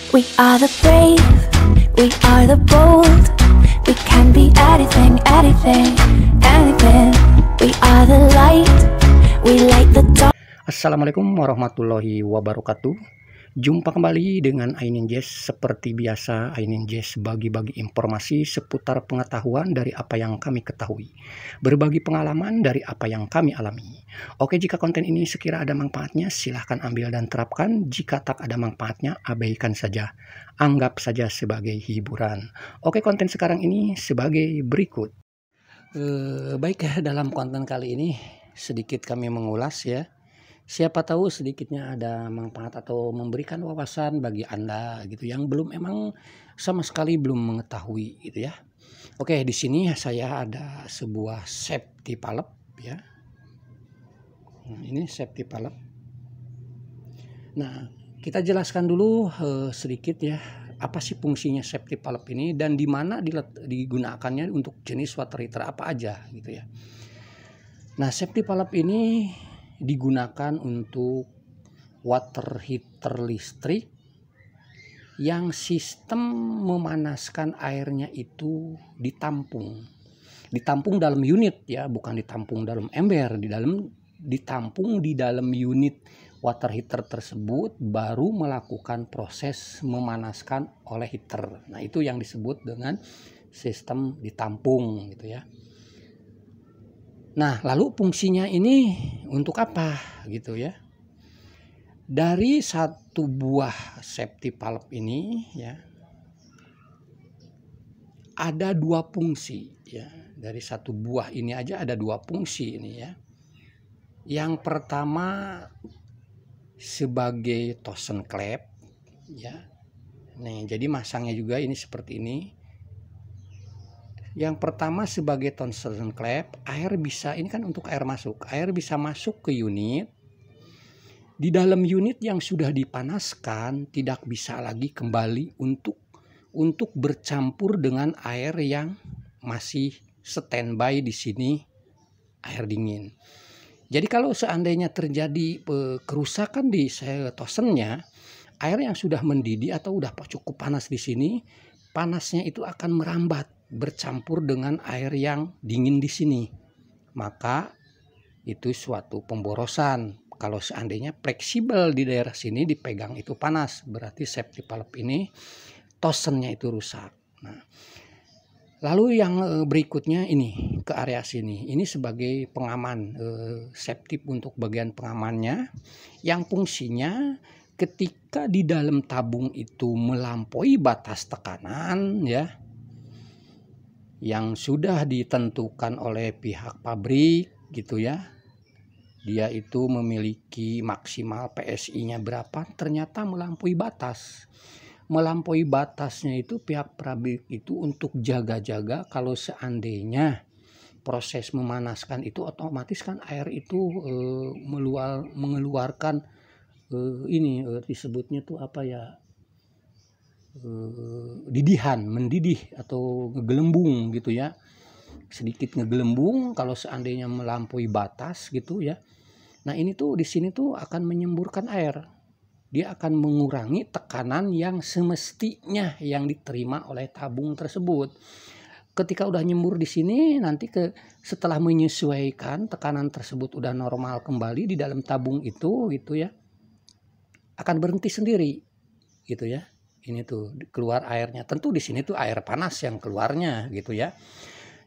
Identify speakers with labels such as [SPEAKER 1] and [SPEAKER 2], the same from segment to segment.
[SPEAKER 1] We are the brave, we are the bold. We can be anything, anything, anything. We are the light, we light the dark.
[SPEAKER 2] Assalamualaikum warahmatullahi wabarakatuh. Jumpa kembali dengan Ainin Jazz. Seperti biasa, Ainin Jazz bagi-bagi informasi seputar pengetahuan dari apa yang kami ketahui, berbagi pengalaman dari apa yang kami alami. Oke, jika konten ini sekira ada manfaatnya, silahkan ambil dan terapkan. Jika tak ada manfaatnya, abaikan saja. Anggap saja sebagai hiburan. Oke, konten sekarang ini sebagai berikut. Baik, dalam konten kali ini sedikit kami mengulas ya. Siapa tahu sedikitnya ada manfaat atau memberikan wawasan bagi Anda gitu yang emang sama sekali belum mengetahui gitu ya. Oke, di sini saya ada sebuah safety valve ya. Nah, ini safety valve. Nah, kita jelaskan dulu sedikit ya, apa sih fungsinya safety valve ini dan di mana digunakannya untuk jenis water heater apa aja gitu ya. Nah, safety valve ini digunakan untuk water heater listrik yang sistem memanaskan airnya itu ditampung dalam unit ya, bukan ditampung dalam ember, ditampung di dalam unit water heater tersebut, baru melakukan proses memanaskan oleh heater. Nah, itu yang disebut dengan sistem ditampung gitu ya. Nah, lalu fungsinya ini untuk apa gitu ya? Dari satu buah safety valve ini ya, ada dua fungsi ya. Dari satu buah ini aja ada dua fungsi ini ya. Yang pertama sebagai Torsen clamp ya. Nih, jadi masangnya juga ini seperti ini. Yang pertama sebagai Torsen clamp, air bisa, ini kan untuk air masuk. Air bisa masuk ke unit. Di dalam unit yang sudah dipanaskan tidak bisa lagi kembali untuk bercampur dengan air yang masih standby di sini, air dingin. Jadi kalau seandainya terjadi kerusakan di Torsennya, air yang sudah mendidih atau udah cukup panas di sini, panasnya itu akan merambat bercampur dengan air yang dingin di sini. Maka itu suatu pemborosan. Kalau seandainya fleksibel di daerah sini dipegang itu panas, berarti safety valve ini Torsennya itu rusak. Nah, lalu yang berikutnya ini ke area sini. Ini sebagai pengaman, safety untuk bagian pengamannya yang fungsinya ketika di dalam tabung itu melampaui batas tekanan ya, yang sudah ditentukan oleh pihak pabrik gitu ya, dia itu memiliki maksimal PSI-nya berapa, ternyata melampaui batas. Melampaui batasnya itu pihak pabrik itu untuk jaga-jaga kalau seandainya proses memanaskan itu otomatis kan air itu mengeluarkan disebutnya tuh apa ya, mendidih atau ngegelembung gitu ya, sedikit ngegelembung kalau seandainya melampaui batas gitu ya. Nah, ini tuh di sini tuh akan menyemburkan air, dia akan mengurangi tekanan yang semestinya yang diterima oleh tabung tersebut. Ketika udah nyembur di sini, nanti setelah menyesuaikan tekanan tersebut udah normal kembali di dalam tabung itu gitu ya, akan berhenti sendiri gitu ya. Ini tuh keluar airnya. Tentu di sini tuh air panas yang keluarnya gitu ya.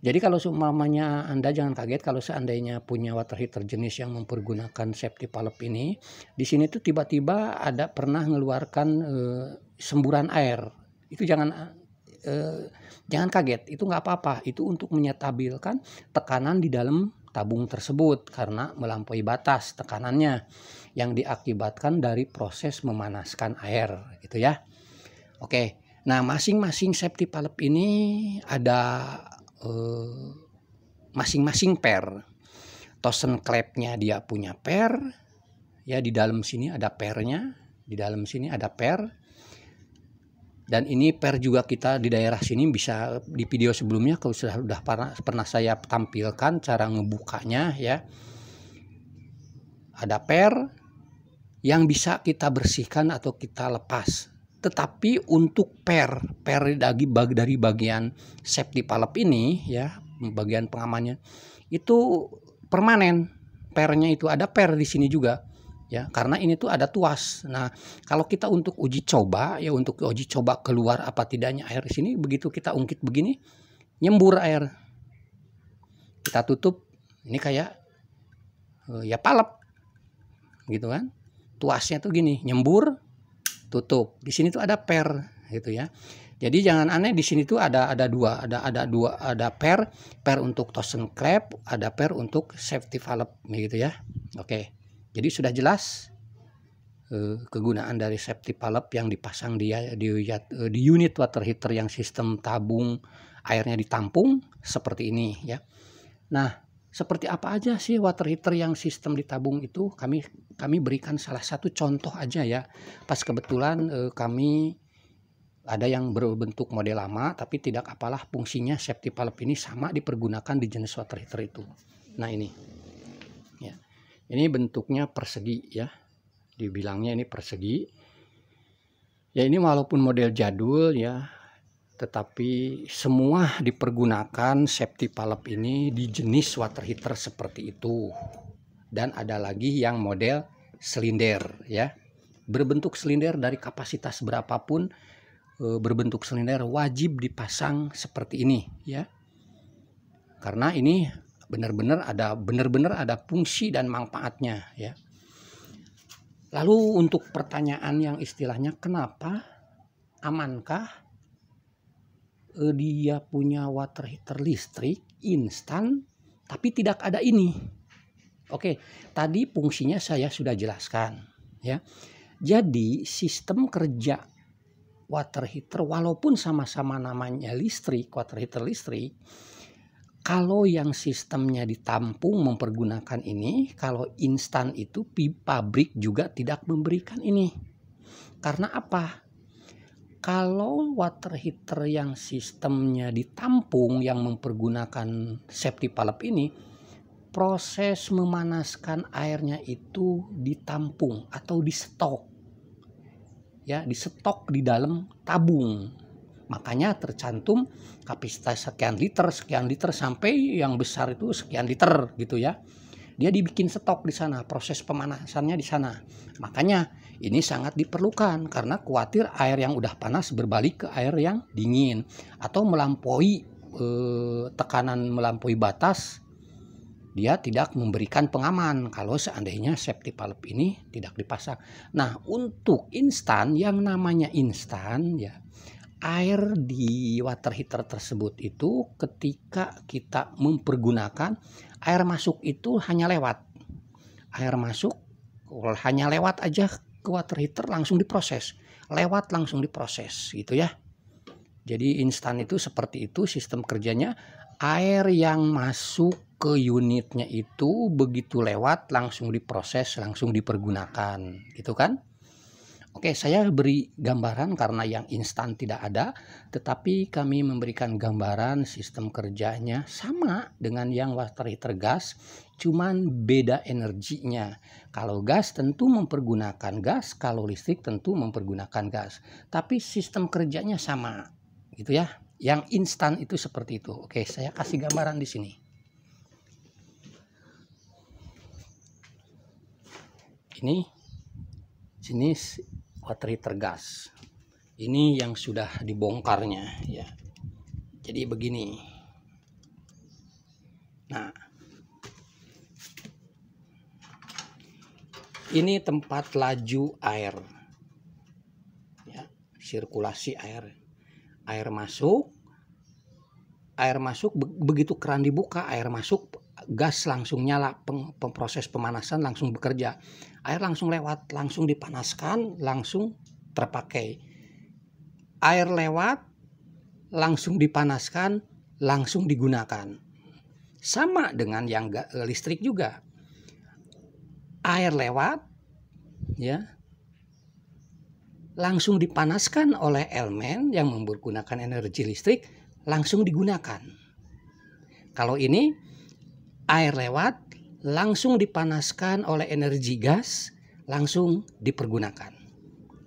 [SPEAKER 2] Jadi kalau seumpamanya Anda jangan kaget kalau seandainya punya water heater jenis yang mempergunakan safety valve ini, di sini tuh tiba-tiba ada pernah mengeluarkan semburan air. Itu jangan kaget, itu nggak apa-apa. Itu untuk menyetabilkan tekanan di dalam tabung tersebut karena melampaui batas tekanannya yang diakibatkan dari proses memanaskan air gitu ya. Oke, nah masing-masing safety valve ini ada masing-masing per. Torsen clamp-nya dia punya per ya, di dalam sini ada pernya, di dalam sini ada per. Dan ini per juga kita di daerah sini bisa di video sebelumnya kalau sudah pernah saya tampilkan cara ngebukanya ya. Ada per yang bisa kita bersihkan atau kita lepas Tetapi untuk per dari bagian safety valve ini ya, bagian pengamannya itu permanen. Pernya itu ada per di sini juga ya, karena ini tuh ada tuas. Nah, kalau kita untuk uji coba ya, untuk uji coba keluar apa tidaknya air di sini, begitu kita ungkit begini nyembur air. Kita tutup, ini kayak ya valve gitu kan. Tuasnya tuh gini, nyembur, tutup. Di sini tuh ada per gitu ya. Jadi jangan aneh, di sini tuh ada dua, ada per untuk Torsen clamp, ada per untuk safety valve gitu ya. Oke. Jadi sudah jelas kegunaan dari safety valve yang dipasang di unit water heater yang sistem tabung airnya ditampung seperti ini ya. Nah, seperti apa aja sih water heater yang sistem ditabung itu? Kami berikan salah satu contoh aja ya. Pas kebetulan kami ada yang berbentuk model lama, tapi tidak apalah, fungsinya safety valve ini sama dipergunakan di jenis water heater itu. Nah ini, ya, ini bentuknya persegi ya, dibilangnya ini persegi. Ya ini walaupun model jadul ya, tetapi semua dipergunakan safety valve ini di jenis water heater seperti itu. Dan ada lagi yang model silinder ya, berbentuk silinder dari kapasitas berapapun, berbentuk silinder wajib dipasang seperti ini ya, karena ini benar-benar ada fungsi dan manfaatnya ya. Lalu untuk pertanyaan yang istilahnya kenapa, amankah dia punya water heater listrik instan tapi tidak ada ini? Oke, tadi fungsinya saya sudah jelaskan ya. Jadi sistem kerja water heater walaupun sama-sama namanya listrik, water heater listrik, kalau yang sistemnya ditampung mempergunakan ini, kalau instan itu pabrik juga tidak memberikan ini. Karena apa? Kalau water heater yang sistemnya ditampung yang mempergunakan safety valve ini, proses memanaskan airnya itu ditampung atau di stok. Ya, di stok di dalam tabung. Makanya tercantum kapasitas sekian liter sampai yang besar itu sekian liter gitu ya. Dia dibikin stok di sana, proses pemanasannya di sana. Makanya ini sangat diperlukan karena khawatir air yang udah panas berbalik ke air yang dingin atau melampaui tekanan melampaui batas. Dia tidak memberikan pengaman kalau seandainya safety valve ini tidak dipasang. Nah, untuk instan, yang namanya instan ya, air di water heater tersebut itu ketika kita mempergunakan, air masuk itu hanya lewat. Air masuk hanya lewat aja ke water heater langsung diproses. Lewat langsung diproses gitu ya. Jadi instan itu seperti itu sistem kerjanya. Air yang masuk ke unitnya itu begitu lewat langsung diproses, langsung dipergunakan gitu kan. Oke, saya beri gambaran karena yang instan tidak ada, tetapi kami memberikan gambaran sistem kerjanya sama dengan yang water heater gas, cuman beda energinya. Kalau gas tentu mempergunakan gas, kalau listrik tentu mempergunakan gas, tapi sistem kerjanya sama gitu ya. Yang instan itu seperti itu. Oke, saya kasih gambaran di sini. Ini jenis water heater gas. Ini yang sudah dibongkarnya ya. Jadi begini. Nah, ini tempat laju air. Ya, sirkulasi air. Air masuk begitu keran dibuka, air masuk, gas langsung nyala, proses pemanasan langsung bekerja, air langsung lewat, langsung dipanaskan, langsung terpakai. Air lewat, langsung dipanaskan, langsung digunakan. Sama dengan yang listrik juga, air lewat ya, langsung dipanaskan oleh elemen yang menggunakan energi listrik, langsung digunakan. Kalau ini air lewat, langsung dipanaskan oleh energi gas, langsung dipergunakan.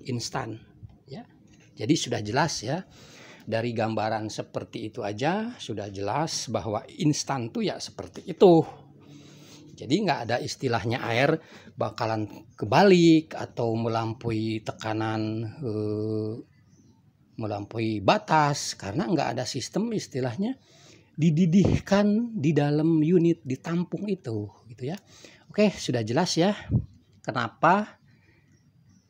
[SPEAKER 2] Instan ya. Jadi sudah jelas ya, dari gambaran seperti itu aja sudah jelas bahwa instan tuh ya seperti itu. Jadi nggak ada istilahnya air bakalan kebalik atau melampaui tekanan, melampaui batas, karena nggak ada sistem istilahnya dididihkan di dalam unit, ditampung itu gitu ya. Oke, sudah jelas ya kenapa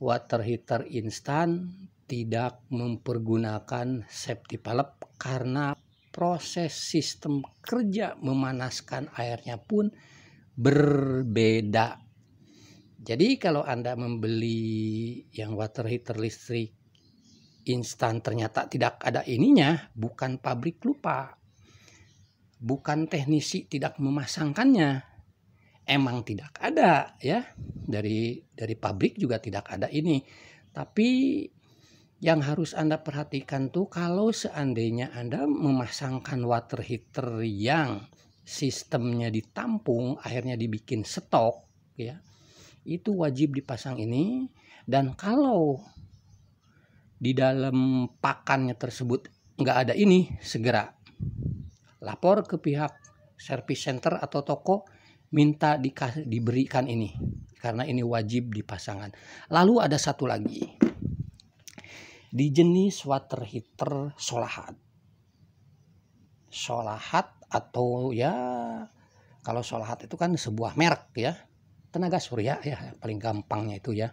[SPEAKER 2] water heater instan tidak mempergunakan safety valve, karena proses sistem kerja memanaskan airnya pun berbeda. Jadi kalau Anda membeli yang water heater listrik instan ternyata tidak ada ininya, bukan pabrik lupa, bukan teknisi tidak memasangkannya, emang tidak ada ya, dari pabrik juga tidak ada ini. Tapi yang harus Anda perhatikan tuh, kalau seandainya Anda memasangkan water heater yang sistemnya ditampung, akhirnya dibikin stok ya, itu wajib dipasang ini. Dan kalau di dalam pakannya tersebut nggak ada ini, segera lapor ke pihak service center atau toko, minta diberikan ini, karena ini wajib dipasangkan. Lalu ada satu lagi, di jenis water heater solahat atau ya, kalau solahat itu kan sebuah merek ya, tenaga surya ya paling gampangnya itu ya.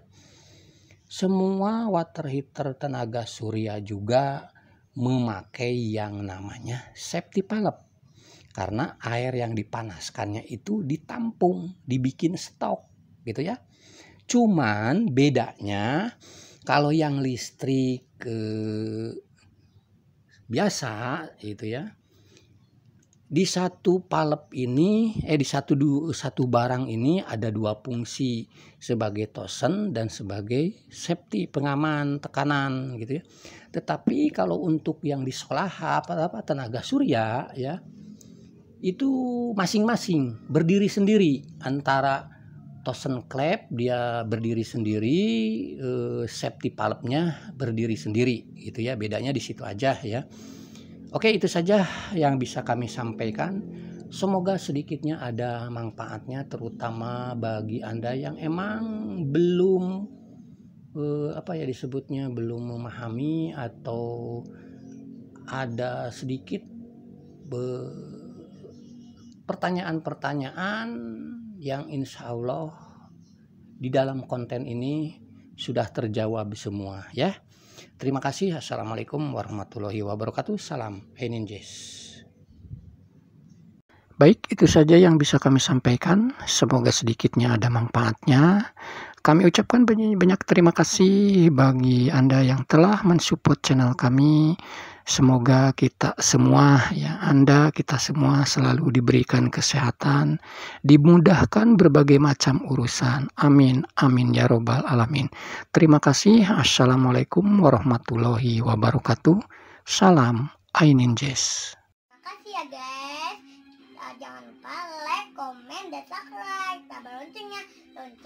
[SPEAKER 2] Semua water heater tenaga surya juga memakai yang namanya safety valve, karena air yang dipanaskannya itu ditampung, dibikin stok gitu ya. Cuman bedanya kalau yang listrik biasa itu ya, di satu valve ini di satu barang ini ada dua fungsi, sebagai tosen dan sebagai safety, pengaman tekanan gitu ya. Tetapi kalau untuk yang di solahat apa tenaga surya ya, itu masing-masing berdiri sendiri. Antara tosen klep dia berdiri sendiri, safety valve-nya berdiri sendiri gitu ya. Bedanya di situ aja ya. Oke, itu saja yang bisa kami sampaikan. Semoga sedikitnya ada manfaatnya, terutama bagi Anda yang emang belum disebutnya belum memahami, atau ada sedikit pertanyaan-pertanyaan yang insya Allah di dalam konten ini sudah terjawab semua ya. Terima kasih. Assalamualaikum warahmatullahi wabarakatuh. Salam Eninjes. Baik, itu saja yang bisa kami sampaikan. Semoga sedikitnya ada manfaatnya. Kami ucapkan banyak terima kasih bagi Anda yang telah mensupport channel kami. Semoga kita semua kita semua selalu diberikan kesehatan, dimudahkan berbagai macam urusan. Amin, amin ya robbal alamin. Terima kasih. Assalamualaikum warahmatullahi wabarakatuh. Salam Aininjes.
[SPEAKER 3] Makasih ya guys. Jangan lupa like, komen, dan subscribe. Tambah loncengnya, like,